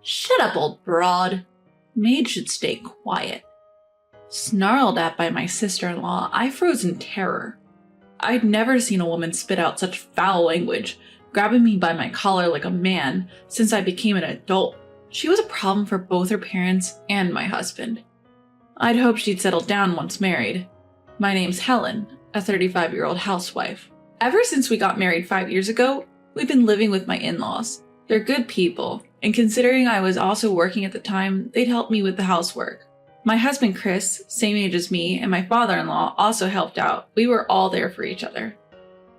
Shut up, old broad. Maid should stay quiet. Snarled at by my sister-in-law, I froze in terror. I'd never seen a woman spit out such foul language, grabbing me by my collar like a man, since I became an adult. She was a problem for both her parents and my husband. I'd hoped she'd settled down once married. My name's Helen, a 35-year-old housewife. Ever since we got married 5 years ago, we've been living with my in-laws. They're good people, and considering I was also working at the time, they'd help me with the housework. My husband Chris, same age as me, and my father-in-law also helped out. We were all there for each other.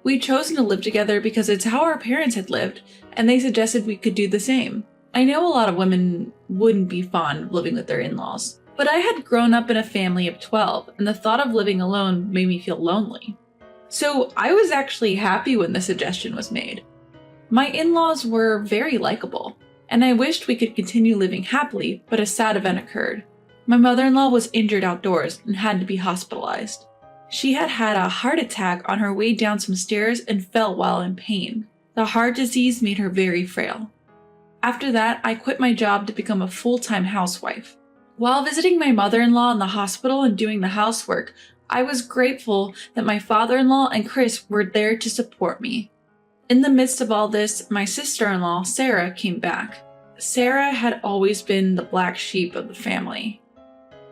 We'd chosen to live together because it's how our parents had lived, and they suggested we could do the same. I know a lot of women wouldn't be fond of living with their in-laws, but I had grown up in a family of 12, and the thought of living alone made me feel lonely. So I was actually happy when the suggestion was made. My in-laws were very likable, and I wished we could continue living happily, but a sad event occurred. My mother-in-law was injured outdoors and had to be hospitalized. She had had a heart attack on her way down some stairs and fell while in pain. The heart disease made her very frail. After that, I quit my job to become a full-time housewife. While visiting my mother-in-law in the hospital and doing the housework, I was grateful that my father-in-law and Chris were there to support me. In the midst of all this, my sister-in-law, Sarah, came back. Sarah had always been the black sheep of the family.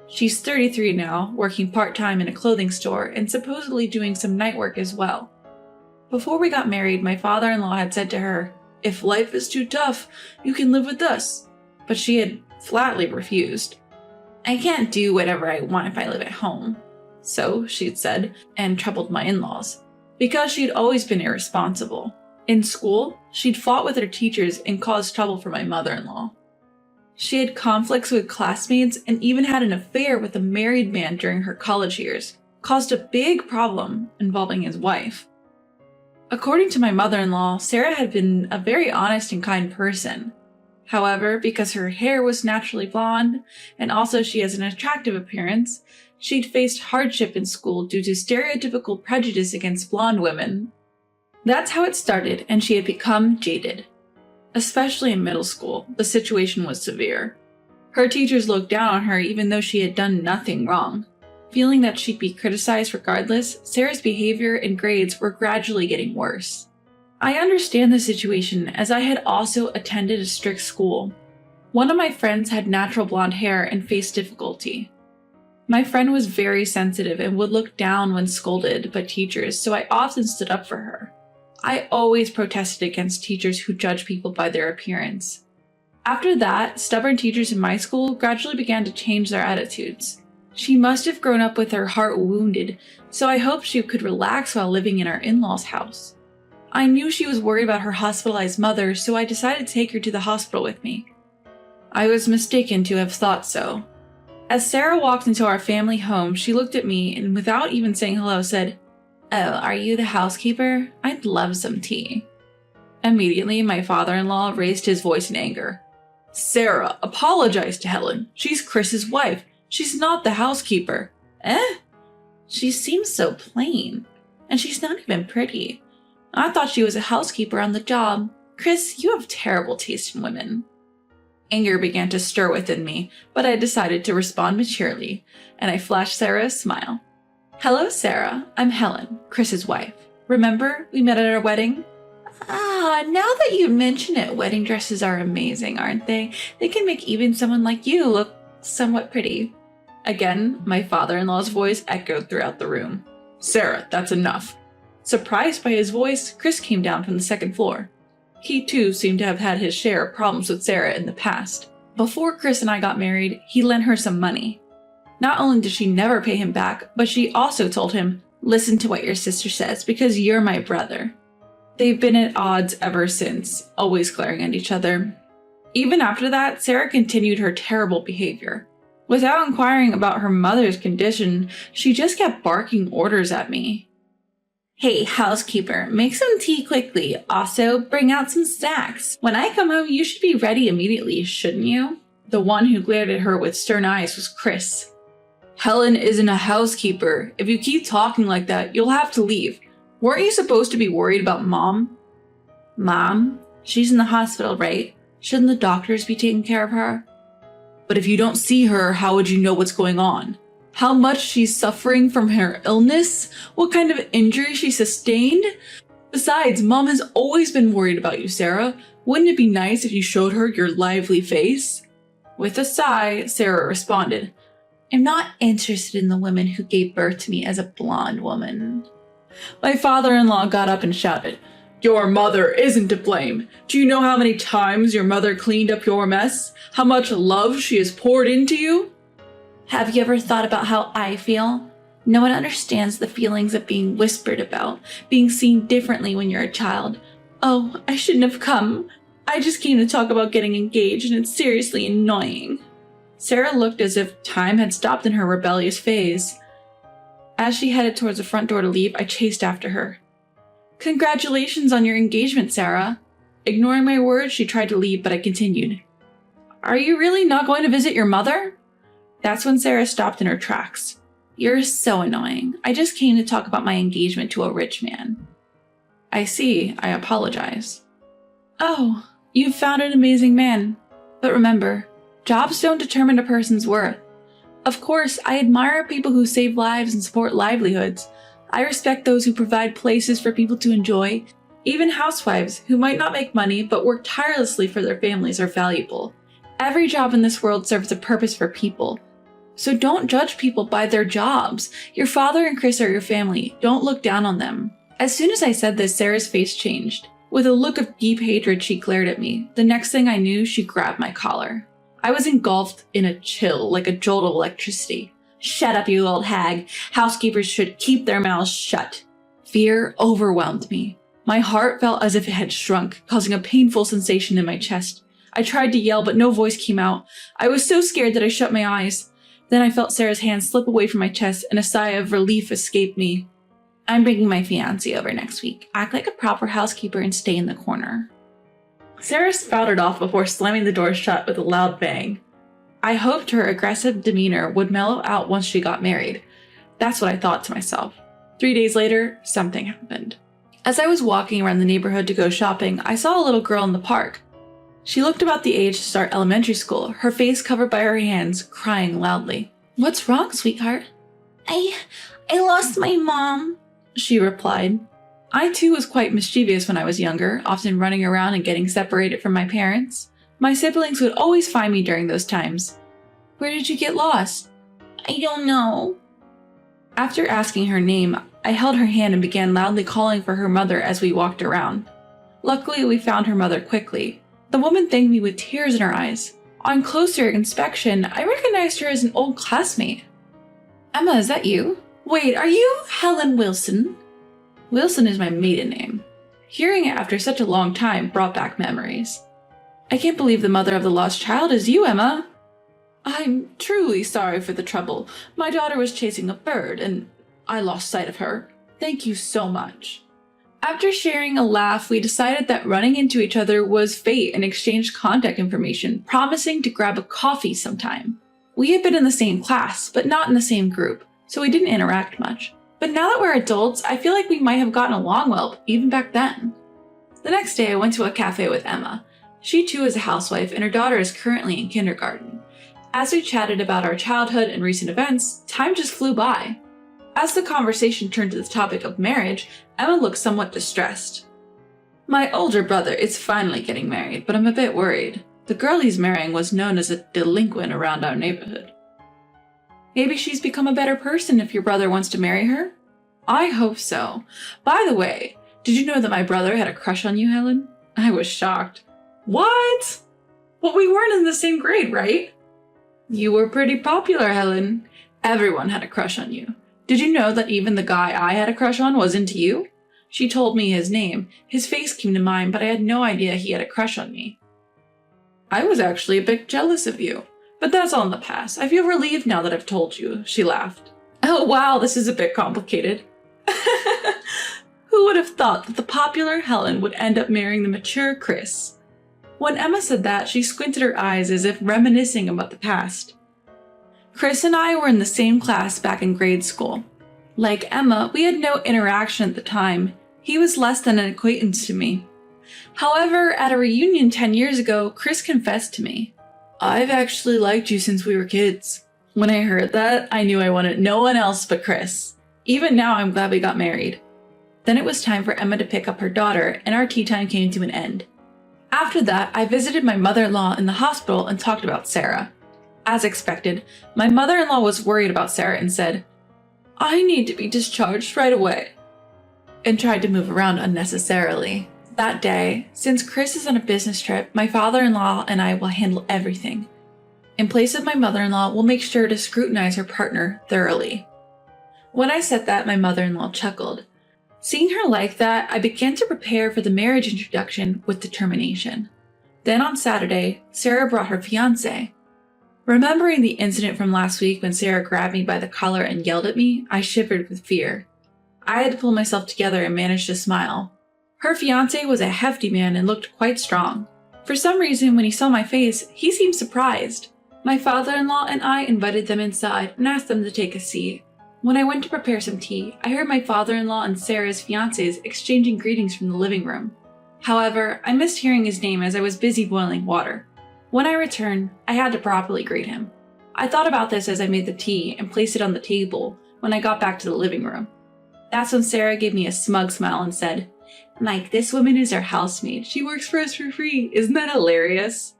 She's 33 now, working part-time in a clothing store and supposedly doing some night work as well. Before we got married, my father-in-law had said to her, "If life is too tough, you can live with us." But she had flatly refused. "I can't do whatever I want if I live at home." So, she'd said, and troubled my in-laws. Because she'd always been irresponsible. In school, she'd fought with her teachers and caused trouble for my mother-in-law. She had conflicts with classmates and even had an affair with a married man during her college years, caused a big problem involving his wife. According to my mother-in-law, Sarah had been a very honest and kind person. However, because her hair was naturally blonde, and also she has an attractive appearance, she'd faced hardship in school due to stereotypical prejudice against blonde women. That's how it started, and she had become jaded. Especially in middle school, the situation was severe. Her teachers looked down on her even though she had done nothing wrong. Feeling that she'd be criticized regardless, Sarah's behavior and grades were gradually getting worse. I understand the situation as I had also attended a strict school. One of my friends had natural blonde hair and faced difficulty. My friend was very sensitive and would look down when scolded by teachers, so I often stood up for her. I always protested against teachers who judge people by their appearance. After that, stubborn teachers in my school gradually began to change their attitudes. She must have grown up with her heart wounded, so I hoped she could relax while living in our in-laws' house. I knew she was worried about her hospitalized mother, so I decided to take her to the hospital with me. I was mistaken to have thought so. As Sarah walked into our family home, she looked at me and without even saying hello said, "Oh, are you the housekeeper? I'd love some tea." Immediately, my father-in-law raised his voice in anger. "Sarah, apologize to Helen. She's Chris's wife. She's not the housekeeper." "Eh? She seems so plain. And she's not even pretty. I thought she was a housekeeper on the job. Chris, you have terrible taste in women." Anger began to stir within me, but I decided to respond maturely, and I flashed Sarah a smile. "Hello, Sarah. I'm Helen, Chris's wife. Remember, we met at our wedding?" "Ah, now that you mention it, wedding dresses are amazing, aren't they? They can make even someone like you look somewhat pretty." Again, my father-in-law's voice echoed throughout the room. "Sarah, that's enough." Surprised by his voice, Chris came down from the second floor. He too seemed to have had his share of problems with Sarah in the past. Before Chris and I got married, he lent her some money. Not only did she never pay him back, but she also told him, "Listen to what your sister says because you're my brother." They've been at odds ever since, always glaring at each other. Even after that, Sarah continued her terrible behavior. Without inquiring about her mother's condition, she just kept barking orders at me. "Hey, housekeeper, make some tea quickly. Also, bring out some snacks. When I come home, you should be ready immediately, shouldn't you?" The one who glared at her with stern eyes was Chris. "Helen isn't a housekeeper. If you keep talking like that, you'll have to leave. Weren't you supposed to be worried about Mom?" "Mom? She's in the hospital, right? Shouldn't the doctors be taking care of her? But if you don't see her, how would you know what's going on? How much she's suffering from her illness? What kind of injury she sustained? Besides, Mom has always been worried about you, Sarah. Wouldn't it be nice if you showed her your lively face? With a sigh, Sarah responded, I'm not interested in the women who gave birth to me as a blonde woman. My father-in-law got up and shouted, Your mother isn't to blame. Do you know how many times your mother cleaned up your mess? How much love she has poured into you? Have you ever thought about how I feel? No one understands the feelings of being whispered about, being seen differently when you're a child. Oh, I shouldn't have come. I just came to talk about getting engaged, and it's seriously annoying. Sarah looked as if time had stopped in her rebellious phase. As she headed towards the front door to leave, I chased after her. Congratulations on your engagement, Sarah. Ignoring my words, she tried to leave, but I continued. Are you really not going to visit your mother? That's when Sarah stopped in her tracks. You're so annoying. I just came to talk about my engagement to a rich man. I see. I apologize. Oh, you've found an amazing man. But remember, jobs don't determine a person's worth. Of course, I admire people who save lives and support livelihoods. I respect those who provide places for people to enjoy. Even housewives who might not make money but work tirelessly for their families are valuable. Every job in this world serves a purpose for people. So don't judge people by their jobs. Your father and Chris are your family. Don't look down on them. As soon as I said this, Sarah's face changed. With a look of deep hatred, she glared at me. The next thing I knew, she grabbed my collar. I was engulfed in a chill, like a jolt of electricity. Shut up, you old hag. Housekeepers should keep their mouths shut. Fear overwhelmed me. My heart felt as if it had shrunk, causing a painful sensation in my chest. I tried to yell, but no voice came out. I was so scared that I shut my eyes. Then I felt Sarah's hand slip away from my chest, and a sigh of relief escaped me. I'm bringing my fiancé over next week. Act like a proper housekeeper and stay in the corner. Sarah spouted off before slamming the door shut with a loud bang. I hoped her aggressive demeanor would mellow out once she got married. That's what I thought to myself. 3 days later, something happened. As I was walking around the neighborhood to go shopping, I saw a little girl in the park. She looked about the age to start elementary school, her face covered by her hands, crying loudly. What's wrong, sweetheart? I lost my mom, she replied. I too was quite mischievous when I was younger, often running around and getting separated from my parents. My siblings would always find me during those times. Where did you get lost? I don't know. After asking her name, I held her hand and began loudly calling for her mother as we walked around. Luckily, we found her mother quickly. The woman thanked me with tears in her eyes. On closer inspection, I recognized her as an old classmate. Emma, is that you? Wait, are you Helen Wilson? Wilson is my maiden name. Hearing it after such a long time brought back memories. I can't believe the mother of the lost child is you, Emma. I'm truly sorry for the trouble. My daughter was chasing a bird, and I lost sight of her. Thank you so much. After sharing a laugh, we decided that running into each other was fate and exchanged contact information, promising to grab a coffee sometime. We had been in the same class, but not in the same group, so we didn't interact much. But now that we're adults, I feel like we might have gotten along well, even back then. The next day, I went to a cafe with Emma. She too is a housewife, and her daughter is currently in kindergarten. As we chatted about our childhood and recent events, time just flew by. As the conversation turned to the topic of marriage, Emma looked somewhat distressed. My older brother is finally getting married, but I'm a bit worried. The girl he's marrying was known as a delinquent around our neighborhood. Maybe she's become a better person if your brother wants to marry her? I hope so. By the way, did you know that my brother had a crush on you, Helen? I was shocked. What? Well, we weren't in the same grade, right? You were pretty popular, Helen. Everyone had a crush on you. Did you know that even the guy I had a crush on was into you? She told me his name. His face came to mind, but I had no idea he had a crush on me. I was actually a bit jealous of you. But that's all in the past. I feel relieved now that I've told you, she laughed. Oh wow, this is a bit complicated. Who would have thought that the popular Helen would end up marrying the mature Chris? When Emma said that, she squinted her eyes as if reminiscing about the past. Chris and I were in the same class back in grade school. Like Emma, we had no interaction at the time. He was less than an acquaintance to me. However, at a reunion 10 years ago, Chris confessed to me, "I've actually liked you since we were kids." When I heard that, I knew I wanted no one else but Chris. Even now, I'm glad we got married. Then it was time for Emma to pick up her daughter, and our tea time came to an end. After that, I visited my mother-in-law in the hospital and talked about Sarah. As expected, my mother-in-law was worried about Sarah and said, "I need to be discharged right away," and tried to move around unnecessarily. That day, since Chris is on a business trip, my father-in-law and I will handle everything. In place of my mother-in-law, we'll make sure to scrutinize her partner thoroughly. When I said that, my mother-in-law chuckled. Seeing her like that, I began to prepare for the marriage introduction with determination. Then on Saturday, Sarah brought her fiancé. Remembering the incident from last week when Sarah grabbed me by the collar and yelled at me, I shivered with fear. I had to pull myself together and manage to smile. Her fiancé was a hefty man and looked quite strong. For some reason, when he saw my face, he seemed surprised. My father-in-law and I invited them inside and asked them to take a seat. When I went to prepare some tea, I heard my father-in-law and Sarah's fiancés exchanging greetings from the living room. However, I missed hearing his name as I was busy boiling water. When I returned, I had to properly greet him. I thought about this as I made the tea and placed it on the table when I got back to the living room. That's when Sarah gave me a smug smile and said, "Mike, this woman is our housemaid. She works for us for free. Isn't that hilarious?"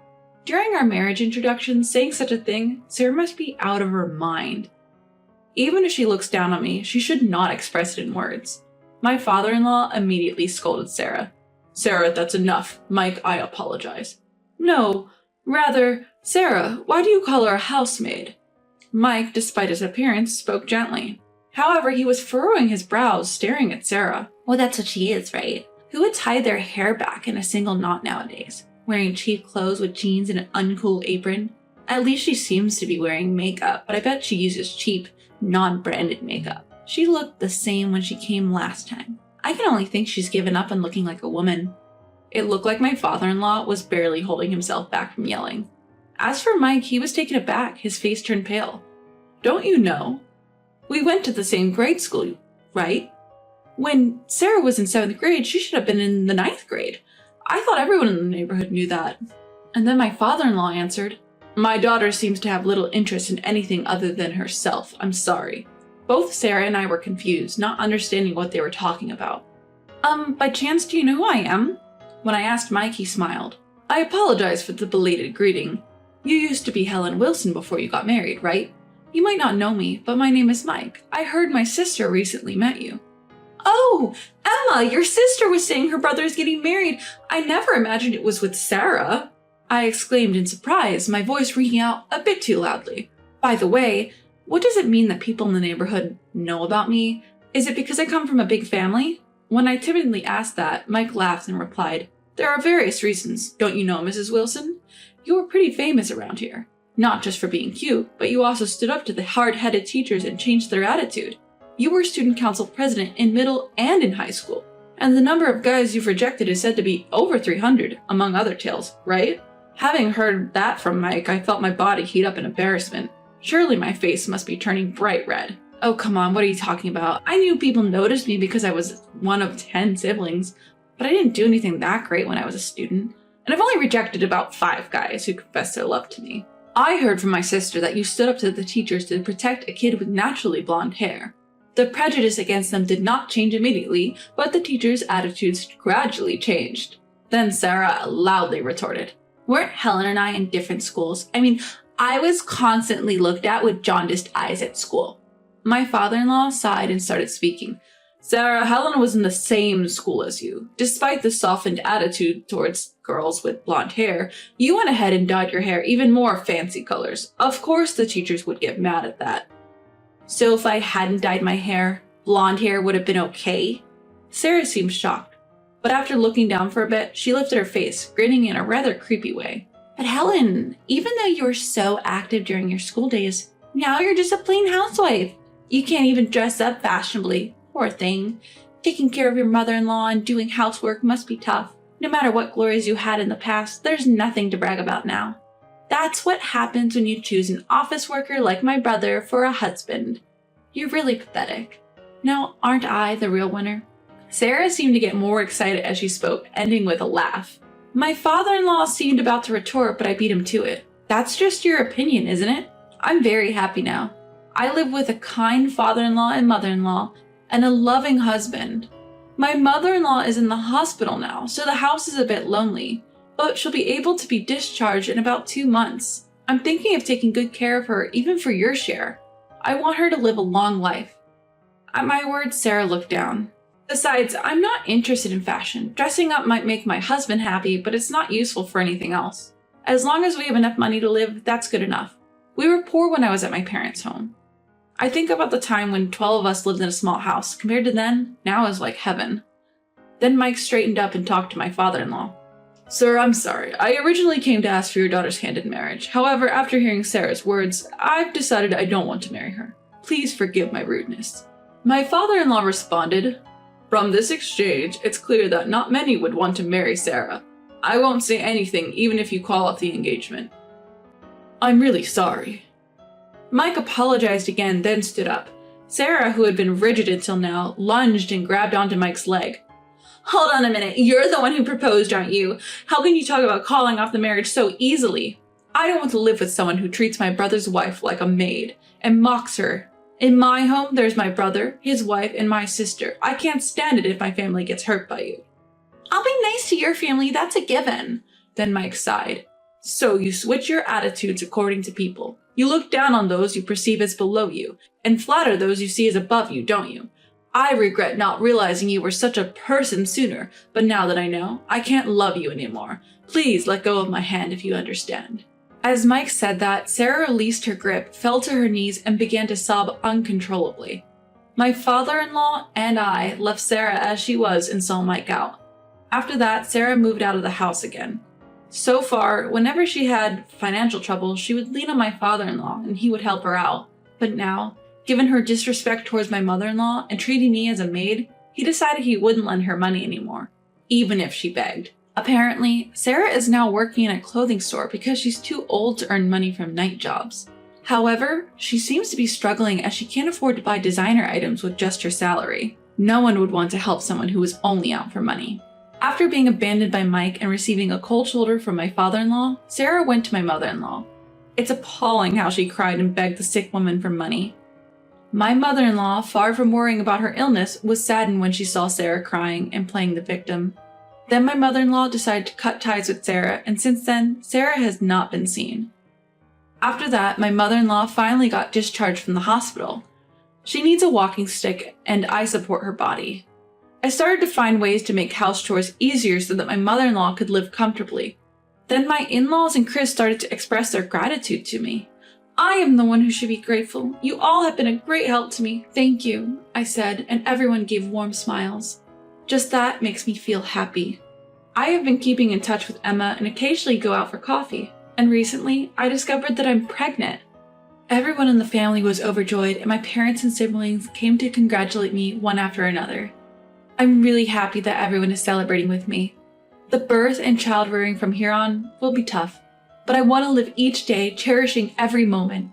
During our marriage introduction, saying such a thing, Sarah must be out of her mind. Even if she looks down on me, she should not express it in words. My father-in-law immediately scolded Sarah. "Sarah, that's enough. Mike, I apologize." "No, rather, Sarah, why do you call her a housemaid?" Mike, despite his appearance, spoke gently. However, he was furrowing his brows, staring at Sarah. "Well, that's what she is, right? Who would tie their hair back in a single knot nowadays? Wearing cheap clothes with jeans and an uncool apron? At least she seems to be wearing makeup, but I bet she uses cheap, non-branded makeup. She looked the same when she came last time. I can only think she's given up on looking like a woman." It looked like my father-in-law was barely holding himself back from yelling. As for Mike, he was taken aback, his face turned pale. "Don't you know? We went to the same grade school, right? When Sarah was in 7th grade, she should have been in the 9th grade. I thought everyone in the neighborhood knew that." And then my father-in-law answered, "My daughter seems to have little interest in anything other than herself. I'm sorry." Both Sarah and I were confused, not understanding what they were talking about. By chance, do you know who I am?" When I asked Mike, he smiled. "I apologize for the belated greeting. You used to be Helen Wilson before you got married, right? You might not know me, but my name is Mike. I heard my sister recently met you." "Oh, Emma, your sister was saying her brother is getting married. I never imagined it was with Sarah," I exclaimed in surprise, my voice ringing out a bit too loudly. "By the way, what does it mean that people in the neighborhood know about me? Is it because I come from a big family?" When I timidly asked that, Mike laughed and replied, "There are various reasons. Don't you know, Mrs. Wilson? You were pretty famous around here. Not just for being cute, but you also stood up to the hard-headed teachers and changed their attitude. You were student council president in middle and in high school, and the number of guys you've rejected is said to be over 300, among other tales, right?" Having heard that from Mike, I felt my body heat up in embarrassment. Surely my face must be turning bright red. "Oh, come on, what are you talking about? I knew people noticed me because I was one of 10 siblings, but I didn't do anything that great when I was a student. And I've only rejected about 5 guys who confessed their love to me. I heard from my sister that you stood up to the teachers to protect a kid with naturally blonde hair. The prejudice against them did not change immediately, but the teachers' attitudes gradually changed." Then Sarah loudly retorted, "Weren't Helen and I in different schools? I mean, I was constantly looked at with jaundiced eyes at school." My father-in-law sighed and started speaking. "Sarah, Helen was in the same school as you. Despite the softened attitude towards girls with blonde hair, you went ahead and dyed your hair even more fancy colors. Of course the teachers would get mad at that." "So if I hadn't dyed my hair, blonde hair would have been okay?" Sarah seemed shocked, but after looking down for a bit, she lifted her face, grinning in a rather creepy way. "But Helen, even though you were so active during your school days, now you're just a plain housewife. You can't even dress up fashionably. Poor thing. Taking care of your mother-in-law and doing housework must be tough. No matter what glories you had in the past, there's nothing to brag about now. That's what happens when you choose an office worker like my brother for a husband. You're really pathetic. Now, aren't I the real winner?" Sarah seemed to get more excited as she spoke, ending with a laugh. My father-in-law seemed about to retort, but I beat him to it. That's just your opinion, isn't it? I'm very happy now. I live with a kind father-in-law and mother-in-law, and a loving husband. My mother-in-law is in the hospital now, so the house is a bit lonely, but she'll be able to be discharged in about 2 months. I'm thinking of taking good care of her, even for your share. I want her to live a long life. At my words, Sarah looked down. Besides, I'm not interested in fashion. Dressing up might make my husband happy, but it's not useful for anything else. As long as we have enough money to live, that's good enough. We were poor when I was at my parents' home. I think about the time when 12 of us lived in a small house. Compared to then, now is like heaven. Then Mike straightened up and talked to my father-in-law. Sir, I'm sorry. I originally came to ask for your daughter's hand in marriage. However, after hearing Sarah's words, I've decided I don't want to marry her. Please forgive my rudeness. My father-in-law responded, From this exchange, it's clear that not many would want to marry Sarah. I won't say anything even if you call off the engagement. I'm really sorry. Mike apologized again, then stood up. Sarah, who had been rigid until now, lunged and grabbed onto Mike's leg. Hold on a minute, you're the one who proposed, aren't you? How can you talk about calling off the marriage so easily? I don't want to live with someone who treats my brother's wife like a maid and mocks her. In my home, there's my brother, his wife, and my sister. I can't stand it if my family gets hurt by you. I'll be nice to your family, that's a given. Then Mike sighed. So you switch your attitudes according to people. You look down on those you perceive as below you, and flatter those you see as above you, don't you? I regret not realizing you were such a person sooner, but now that I know, I can't love you anymore. Please let go of my hand if you understand. As Mike said that, Sarah released her grip, fell to her knees, and began to sob uncontrollably. My father-in-law and I left Sarah as she was and saw Mike out. After that, Sarah moved out of the house again. So far, whenever she had financial trouble, she would lean on my father-in-law and he would help her out. But now, given her disrespect towards my mother-in-law and treating me as a maid, he decided he wouldn't lend her money anymore, even if she begged. Apparently, Sarah is now working in a clothing store because she's too old to earn money from night jobs. However, she seems to be struggling as she can't afford to buy designer items with just her salary. No one would want to help someone who was only out for money. After being abandoned by Mike and receiving a cold shoulder from my father-in-law, Sarah went to my mother-in-law. It's appalling how she cried and begged the sick woman for money. My mother-in-law, far from worrying about her illness, was saddened when she saw Sarah crying and playing the victim. Then my mother-in-law decided to cut ties with Sarah, and since then, Sarah has not been seen. After that, my mother-in-law finally got discharged from the hospital. She needs a walking stick, and I support her body. I started to find ways to make house chores easier so that my mother-in-law could live comfortably. Then my in-laws and Chris started to express their gratitude to me. I am the one who should be grateful. You all have been a great help to me. Thank you, I said, and everyone gave warm smiles. Just that makes me feel happy. I have been keeping in touch with Emma and occasionally go out for coffee. And recently, I discovered that I'm pregnant. Everyone in the family was overjoyed, and my parents and siblings came to congratulate me one after another. I'm really happy that everyone is celebrating with me. The birth and child rearing from here on will be tough, but I want to live each day cherishing every moment.